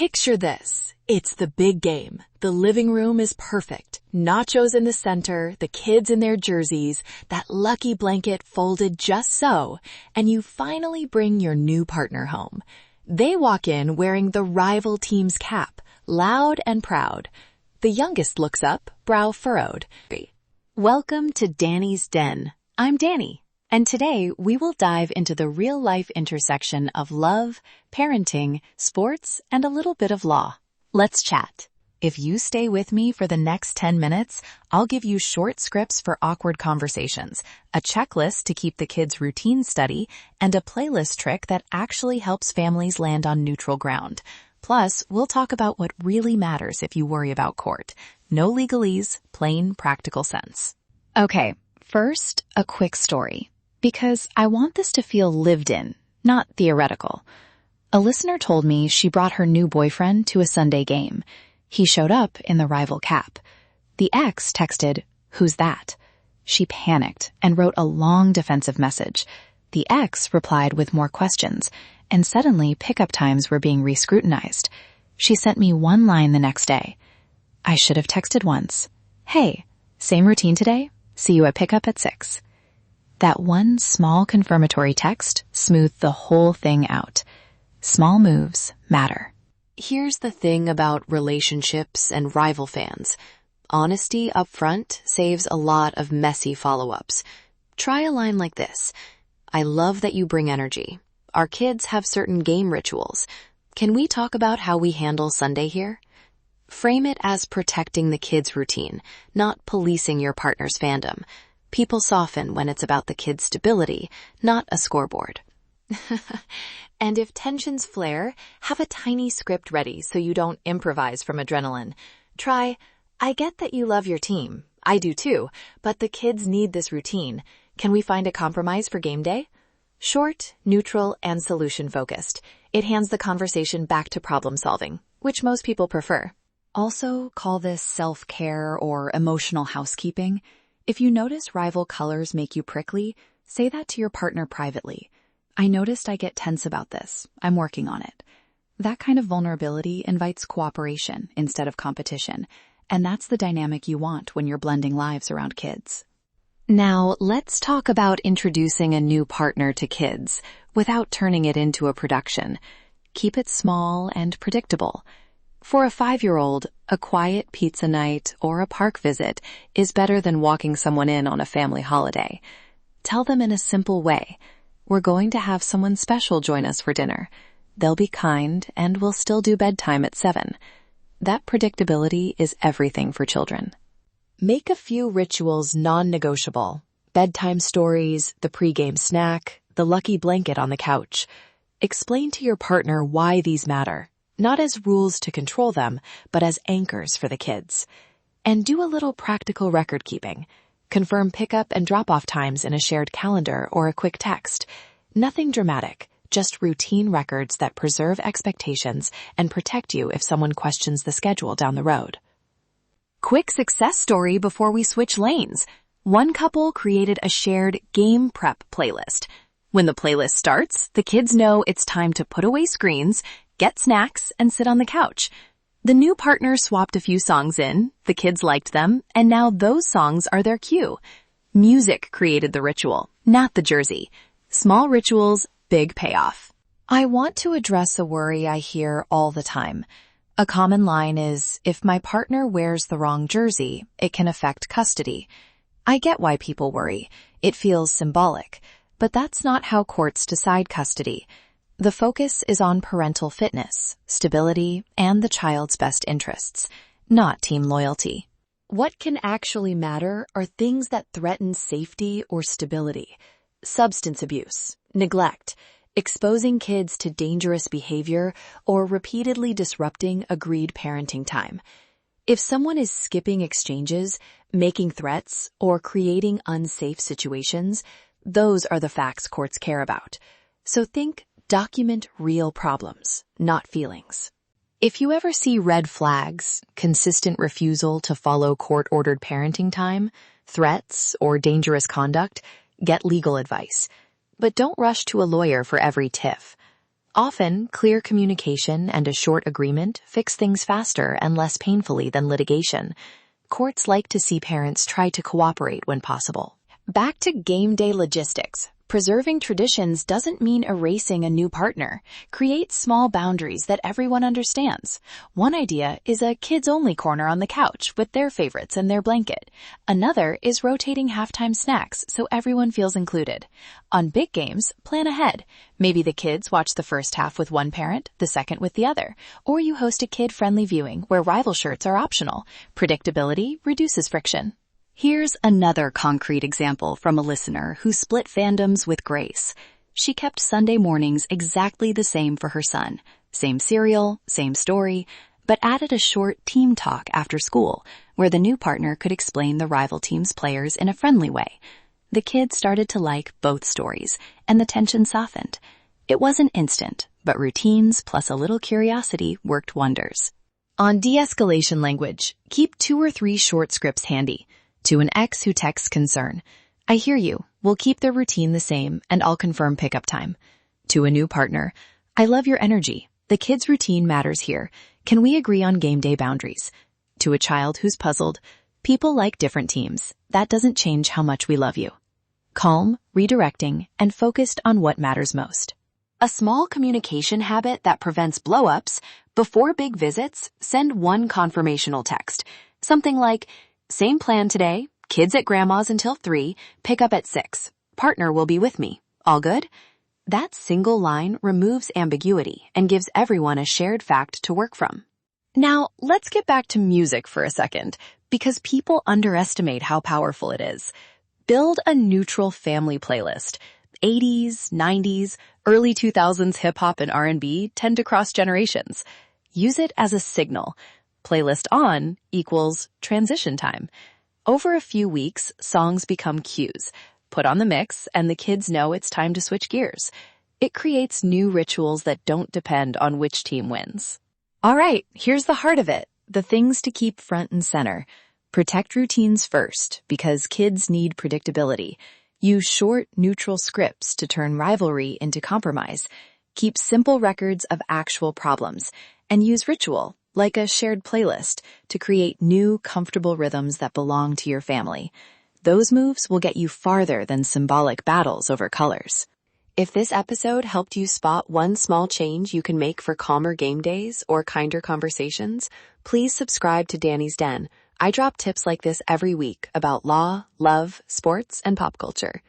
Picture this. It's the big game. The living room is perfect. Nachos in the center, the kids in their jerseys, that lucky blanket folded just so, and you finally bring your new partner home. They walk in wearing the rival team's cap, loud and proud. The youngest looks up, brow furrowed. Welcome to Danny's Den. I'm Danny. And today, we will dive into the real-life intersection of love, parenting, sports, and a little bit of law. Let's chat. If you stay with me for the next 10 minutes, I'll give you short scripts for awkward conversations, a checklist to keep the kids' routine steady, and a playlist trick that actually helps families land on neutral ground. Plus, we'll talk about what really matters if you worry about court. No legalese, plain practical sense. Okay, first, a quick story. Because I want this to feel lived in, not theoretical. A listener told me she brought her new boyfriend to a Sunday game. He showed up in the rival cap. The ex texted, "Who's that?" She panicked and wrote a long defensive message. The ex replied with more questions, and suddenly pickup times were being re-scrutinized. She sent me one line the next day. I should have texted once. "Hey, same routine today? See you at pickup at 6. That one small confirmatory text smoothed the whole thing out. Small moves matter. Here's the thing about relationships and rival fans. Honesty up front saves a lot of messy follow-ups. Try a line like this. I love that you bring energy. Our kids have certain game rituals. Can we talk about how we handle Sunday here? Frame it as protecting the kids' routine, not policing your partner's fandom. People soften when it's about the kid's stability, not a scoreboard. And if tensions flare, have a tiny script ready so you don't improvise from adrenaline. Try, I get that you love your team. I do too, but the kids need this routine. Can we find a compromise for game day? Short, neutral, and solution-focused. It hands the conversation back to problem solving, which most people prefer. Also, call this self-care or emotional housekeeping. If you notice rival colors make you prickly, say that to your partner privately. I noticed I get tense about this. I'm working on it. That kind of vulnerability invites cooperation instead of competition, and that's the dynamic you want when you're blending lives around kids. Now, let's talk about introducing a new partner to kids without turning it into a production. Keep it small and predictable. For a 5-year-old, a quiet pizza night or a park visit is better than walking someone in on a family holiday. Tell them in a simple way, we're going to have someone special join us for dinner. They'll be kind and we'll still do bedtime at 7. That predictability is everything for children. Make a few rituals non-negotiable. Bedtime stories, the pregame snack, the lucky blanket on the couch. Explain to your partner why these matter. Not as rules to control them, but as anchors for the kids. And do a little practical record keeping. Confirm pickup and drop-off times in a shared calendar or a quick text. Nothing dramatic, just routine records that preserve expectations and protect you if someone questions the schedule down the road. Quick success story before we switch lanes. One couple created a shared game prep playlist. When the playlist starts, the kids know it's time to put away screens, get snacks, and sit on the couch. The new partner swapped a few songs in, the kids liked them, and now those songs are their cue. Music created the ritual, not the jersey. Small rituals, big payoff. I want to address a worry I hear all the time. A common line is, if my partner wears the wrong jersey, it can affect custody. I get why people worry. It feels symbolic. But that's not how courts decide custody. The focus is on parental fitness, stability, and the child's best interests, not team loyalty. What can actually matter are things that threaten safety or stability. Substance abuse, neglect, exposing kids to dangerous behavior, or repeatedly disrupting agreed parenting time. If someone is skipping exchanges, making threats, or creating unsafe situations, those are the facts courts care about. So document real problems, not feelings. If you ever see red flags, consistent refusal to follow court-ordered parenting time, threats, or dangerous conduct, get legal advice. But don't rush to a lawyer for every tiff. Often, clear communication and a short agreement fix things faster and less painfully than litigation. Courts like to see parents try to cooperate when possible. Back to game day logistics. Preserving traditions doesn't mean erasing a new partner. Create small boundaries that everyone understands. One idea is a kids-only corner on the couch with their favorites and their blanket. Another is rotating halftime snacks so everyone feels included. On big games, plan ahead. Maybe the kids watch the first half with one parent, the second with the other. Or you host a kid-friendly viewing where rival shirts are optional. Predictability reduces friction. Here's another concrete example from a listener who split fandoms with grace. She kept Sunday mornings exactly the same for her son. Same cereal, same story, but added a short team talk after school where the new partner could explain the rival team's players in a friendly way. The kids started to like both stories, and the tension softened. It wasn't instant, but routines plus a little curiosity worked wonders. On de-escalation language, keep 2 or 3 short scripts handy. To an ex who texts concern, I hear you, we'll keep the routine the same and I'll confirm pickup time. To a new partner, I love your energy. The kids' routine matters here. Can we agree on game day boundaries? To a child who's puzzled, people like different teams. That doesn't change how much we love you. Calm, redirecting, and focused on what matters most. A small communication habit that prevents blow-ups. Before big visits, send one confirmational text. Something like, same plan today, kids at grandma's until 3, pick up at 6. Partner will be with me. All good? That single line removes ambiguity and gives everyone a shared fact to work from. Now, let's get back to music for a second, because people underestimate how powerful it is. Build a neutral family playlist. 80s, 90s, early 2000s hip-hop and R&B tend to cross generations. Use it as a signal. Playlist on equals transition time. Over a few weeks, songs become cues. Put on the mix, and the kids know it's time to switch gears. It creates new rituals that don't depend on which team wins. All right, here's the heart of it. The things to keep front and center. Protect routines first, because kids need predictability. Use short, neutral scripts to turn rivalry into compromise. Keep simple records of actual problems. And use ritual, like a shared playlist, to create new, comfortable rhythms that belong to your family. Those moves will get you farther than symbolic battles over colors. If this episode helped you spot one small change you can make for calmer game days or kinder conversations, please subscribe to Danny's Den. I drop tips like this every week about law, love, sports, and pop culture.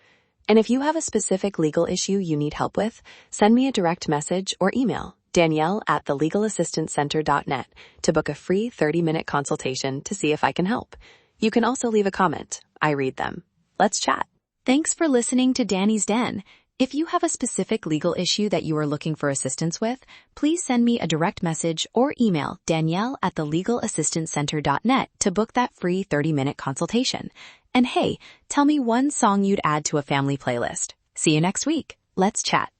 And if you have a specific legal issue you need help with, send me a direct message or email, Danielle@thelegalassistancecenter.net, to book a free 30-minute consultation to see if I can help. You can also leave a comment. I read them. Let's chat. Thanks for listening to Danny's Den. If you have a specific legal issue that you are looking for assistance with, please send me a direct message or email Danielle@thelegalassistancecenter.net to book that free 30-minute consultation. And hey, tell me one song you'd add to a family playlist. See you next week. Let's chat.